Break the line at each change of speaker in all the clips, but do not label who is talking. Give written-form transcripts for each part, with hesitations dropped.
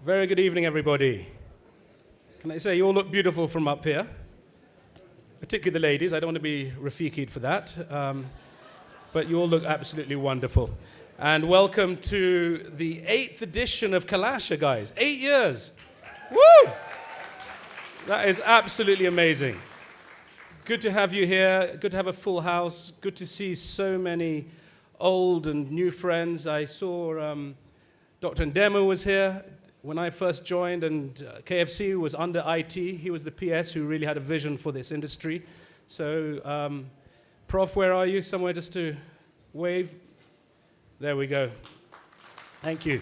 Very good evening, everybody. Can I say you all look beautiful from up here? Particularly the ladies. I don't want to be Rafiqi'd for that. But you all look absolutely wonderful. And welcome to the 8th edition of Kalasha, guys. 8 years. Woo! That is absolutely amazing. Good to have you here. Good to have a full house. Good to see so many old and new friends. I saw Dr. Ndemu was here when I first joined, and KFC was under IT. He was the PS who really had a vision for this industry. So, Prof, where are you? Somewhere just to wave? There we go. Thank you.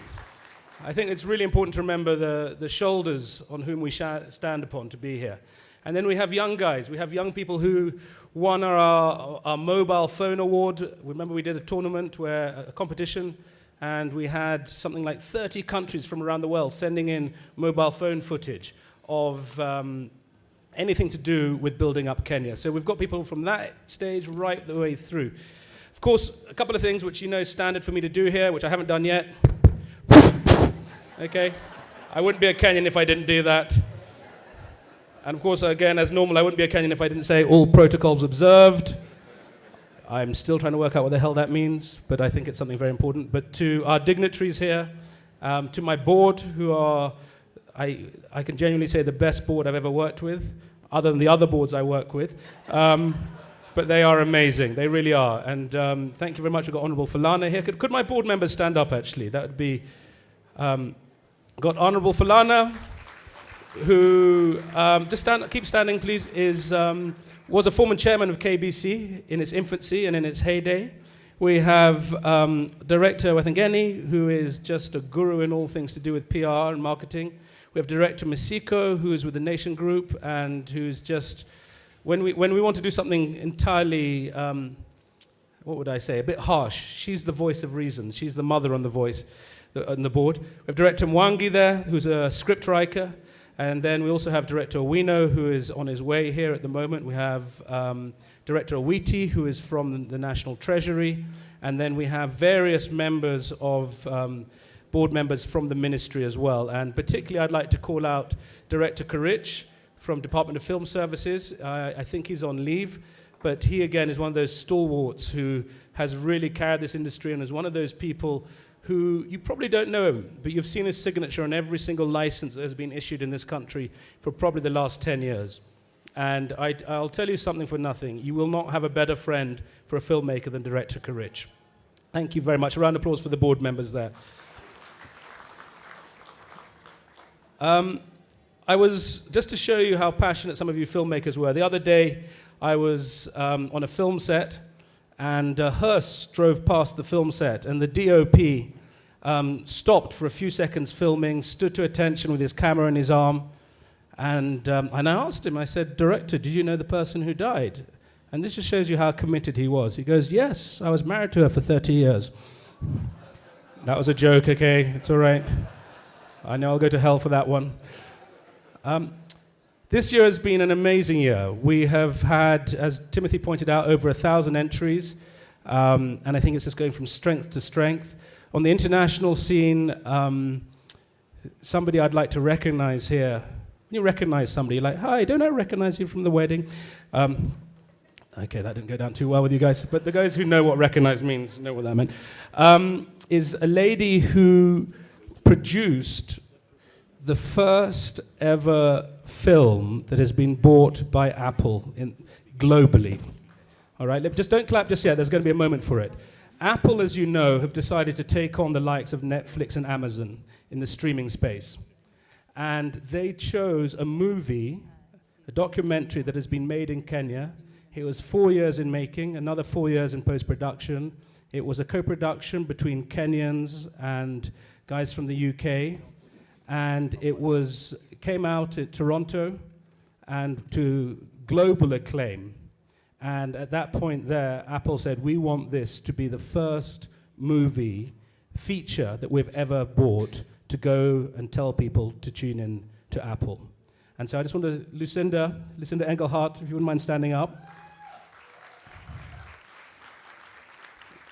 I think it's really important to remember the shoulders on whom we stand upon to be here. And then we have young guys. We have young people who won our mobile phone award. Remember we did a tournament, a competition, and we had something like 30 countries from around the world sending in mobile phone footage of anything to do with building up Kenya. So we've got people from that stage right the way through. Of course, a couple of things which you know is standard for me to do here, which I haven't done yet. Okay? I wouldn't be a Kenyan if I didn't do that. And of course, again, as normal, I wouldn't be a Kenyan if I didn't say all protocols observed. I'm still trying to work out what the hell that means, but I think it's something very important. But to our dignitaries here, to my board, who are, I can genuinely say, the best board I've ever worked with, other than the other boards I work with. But they are amazing. They really are. And thank you very much. We've got Honourable Falana here. Could my board members stand up, actually? That would be... got Honourable Falana, who, keep standing, please, was a former chairman of KBC in its infancy and in its heyday. We have Director Wethengeni, who is just a guru in all things to do with PR and marketing. We have Director Masiko, who is with the Nation Group, and who's just, when we want to do something entirely, what would I say, a bit harsh, she's the voice of reason. She's the mother on the voice. On the board. We have Director Mwangi there, who's a scriptwriter, and then we also have Director Owino, who is on his way here at the moment. We have Director Owiti, who is from the National Treasury, and then we have various members of board members from the ministry as well. And particularly, I'd like to call out Director Karich from Department of Film Services. I think he's on leave, but he again is one of those stalwarts who has really carried this industry and is one of those people who you probably don't know him, but you've seen his signature on every single license that has been issued in this country for probably the last 10 years. And I'll tell you something for nothing. You will not have a better friend for a filmmaker than Director Karich. Thank you very much. A round of applause for the board members there. I was, just to show you how passionate some of you filmmakers were, the other day I was on a film set, and a hearse drove past the film set, and the DOP stopped for a few seconds filming, stood to attention with his camera in his arm, and I asked him, I said, Director, do you know the person who died? And this just shows you how committed he was. He goes, yes, I was married to her for 30 years. That was a joke, okay, it's all right. I know I'll go to hell for that one. This year has been an amazing year. We have had, as Timothy pointed out, over 1,000 entries, and I think it's just going from strength to strength. On the international scene, somebody I'd like to recognize here. When you recognize somebody, you're like, hi, don't I recognize you from the wedding? Okay, that didn't go down too well with you guys, but the guys who know what recognize means know what that meant. Is a lady who produced the first ever film that has been bought by Apple globally. All right, just don't clap just yet. There's going to be a moment for it. Apple, as you know, have decided to take on the likes of Netflix and Amazon in the streaming space. And they chose a movie, a documentary that has been made in Kenya. It was 4 years in making, another 4 years in post-production. It was a co-production between Kenyans and guys from the UK. And it came out at Toronto and to global acclaim. And at that point there, Apple said, we want this to be the first movie feature that we've ever bought to go and tell people to tune in to Apple. And so I just want to, Lucinda Engelhardt, if you wouldn't mind standing up.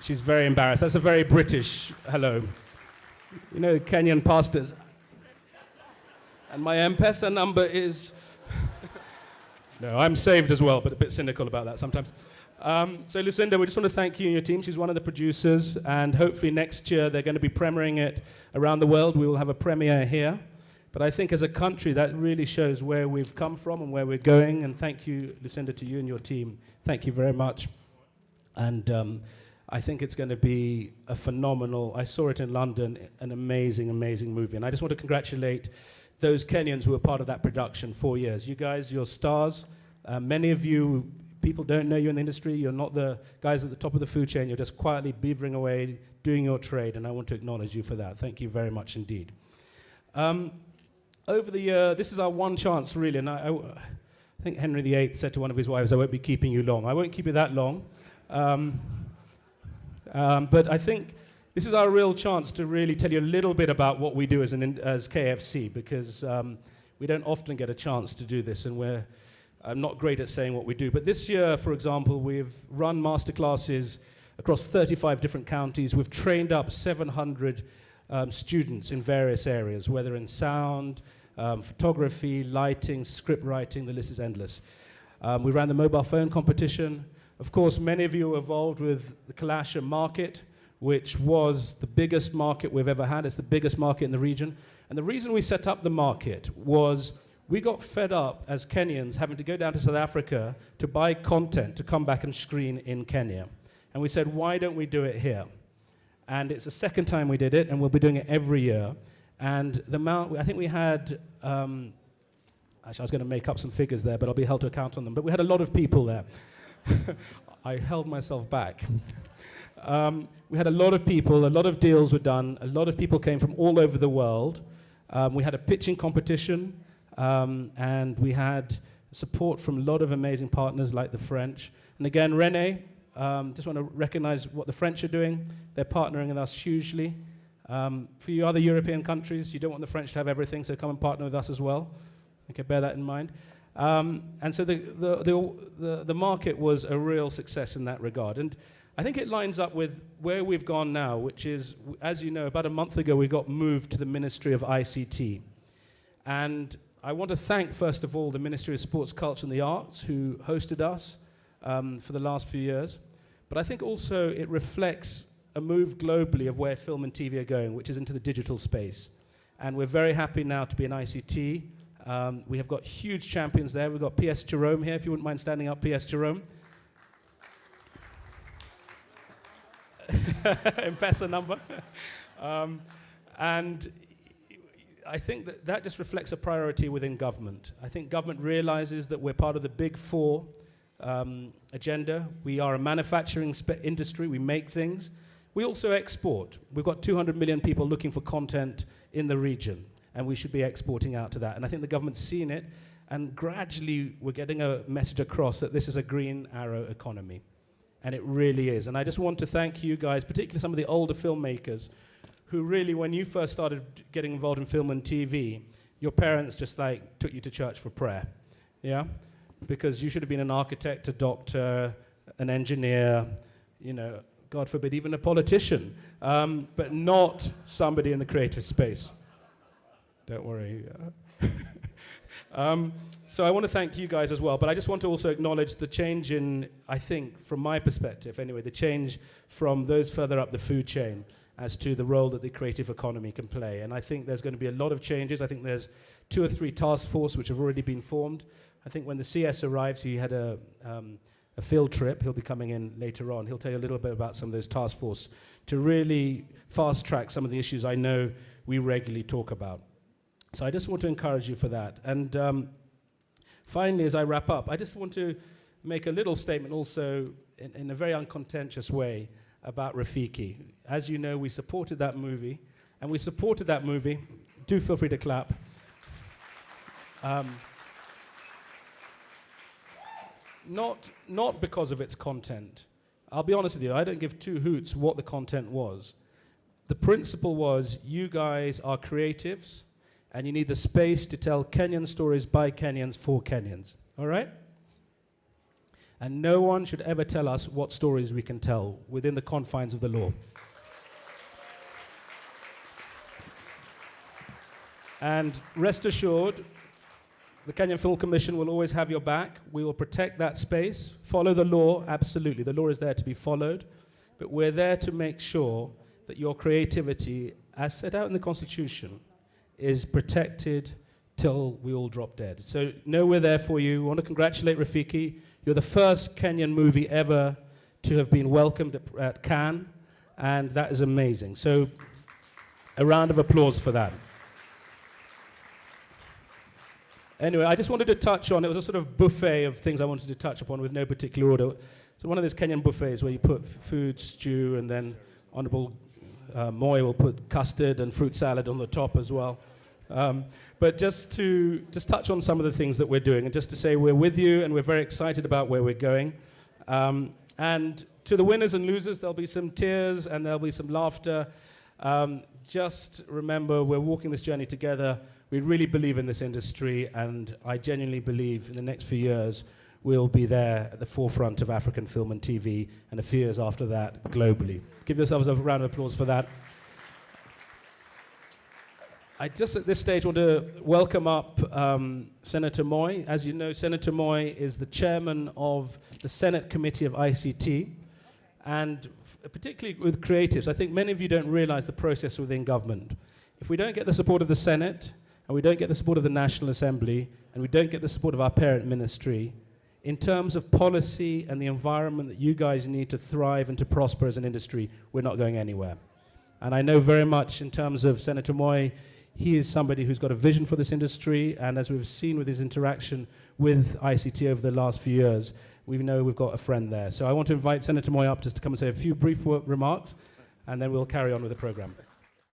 She's very embarrassed. That's a very British hello. You know, Kenyan pastors. And my M-Pesa number is... No, I'm saved as well, but a bit cynical about that sometimes. So Lucinda, we just want to thank you and your team. She's one of the producers, and hopefully next year they're going to be premiering it around the world. We will have a premiere here. But I think as a country, that really shows where we've come from and where we're going. And thank you, Lucinda, to you and your team. Thank you very much. And I think it's going to be a phenomenal, I saw it in London, an amazing, amazing movie. And I just want to congratulate those Kenyans who were part of that production 4 years. You guys, you're stars. Many of you, people don't know you in the industry. You're not the guys at the top of the food chain. You're just quietly beavering away, doing your trade. And I want to acknowledge you for that. Thank you very much indeed. Over the year, this is our one chance, really. And I think Henry VIII said to one of his wives, I won't be keeping you long. I won't keep you that long. But I think this is our real chance to really tell you a little bit about what we do as KFC, because we don't often get a chance to do this, and I'm not great at saying what we do. But this year, for example, we've run masterclasses across 35 different counties. We've trained up 700 students in various areas, whether in sound, photography, lighting, script writing, the list is endless. We ran the mobile phone competition. Of course, many of you were involved with the Kalasha market, which was the biggest market we've ever had. It's the biggest market in the region. And the reason we set up the market was we got fed up as Kenyans having to go down to South Africa to buy content to come back and screen in Kenya. And we said, why don't we do it here? And it's the second time we did it, and we'll be doing it every year. And the amount, I think we had, actually I was going to make up some figures there, but I'll be held to account on them. But we had a lot of people there. I held myself back. We had a lot of people, a lot of deals were done, a lot of people came from all over the world. We had a pitching competition, and we had support from a lot of amazing partners like the French. And again, René, just want to recognize what the French are doing. They're partnering with us hugely. For you other European countries, you don't want the French to have everything, so come and partner with us as well. Okay, bear that in mind. And so the market was a real success in that regard. And I think it lines up with where we've gone now, which is, as you know, about a month ago we got moved to the Ministry of ICT. And I want to thank, first of all, the Ministry of Sports, Culture and the Arts, who hosted us for the last few years. But I think also it reflects a move globally of where film and TV are going, which is into the digital space. And we're very happy now to be in ICT. We have got huge champions there. We've got P.S. Jerome here, if you wouldn't mind standing up, P.S. Jerome. M-Pesa number. And I think that just reflects a priority within government. I think government realizes that we're part of the big four agenda. We are a manufacturing industry. We make things. We also export. We've got 200 million people looking for content in the region, and we should be exporting out to that. And I think the government's seen it, and gradually we're getting a message across that this is a green arrow economy. And it really is. And I just want to thank you guys, particularly some of the older filmmakers, who really, when you first started getting involved in film and TV, your parents just like took you to church for prayer, yeah? Because you should have been an architect, a doctor, an engineer, you know, God forbid, even a politician, but not somebody in the creative space. Don't worry. So I want to thank you guys as well, but I just want to also acknowledge the change in, I think, from my perspective anyway, the change from those further up the food chain as to the role that the creative economy can play. And I think there's going to be a lot of changes. I think there's 2 or 3 task forces which have already been formed. I think when the CS arrives, he had a field trip. He'll be coming in later on. He'll tell you a little bit about some of those task forces to really fast track some of the issues I know we regularly talk about. So I just want to encourage you for that. And finally, as I wrap up, I just want to make a little statement also in a very uncontentious way about Rafiki. As you know, we supported that movie, and we supported that movie. Do feel free to clap. Not because of its content. I'll be honest with you, I don't give 2 hoots what the content was. The principle was, you guys are creatives, and you need the space to tell Kenyan stories by Kenyans for Kenyans, all right? And no one should ever tell us what stories we can tell within the confines of the law. And rest assured, the Kenyan Film Commission will always have your back. We will protect that space, follow the law, absolutely. The law is there to be followed, but we're there to make sure that your creativity, as set out in the Constitution, is protected till we all drop dead. So know we're there for you. We want to congratulate Rafiki. You're the first Kenyan movie ever to have been welcomed at Cannes, and that is amazing. So a round of applause for that. Anyway, I just wanted to touch on, it was a sort of buffet of things I wanted to touch upon with no particular order. So one of those Kenyan buffets where you put food, stew, and then Honourable Moi will put custard and fruit salad on the top as well. But just to touch on some of the things that we're doing, and just to say we're with you and we're very excited about where we're going. And to the winners and losers, there'll be some tears and there'll be some laughter. Just remember, we're walking this journey together. We really believe in this industry, and I genuinely believe in the next few years we'll be there at the forefront of African film and TV, and a few years after that, globally. Give yourselves a round of applause for that. I just at this stage want to welcome up Senator Moi. As you know, Senator Moi is the chairman of the Senate Committee of ICT, and particularly with creatives, I think many of you don't realize the process within government. If we don't get the support of the Senate, and we don't get the support of the National Assembly, and we don't get the support of our parent ministry, in terms of policy and the environment that you guys need to thrive and to prosper as an industry, we're not going anywhere. And I know very much in terms of Senator Moi, he is somebody who's got a vision for this industry, and as we've seen with his interaction with ICT over the last few years, we know we've got a friend there. So I want to invite Senator Moi up just to come and say a few brief remarks, and then we'll carry on with the program.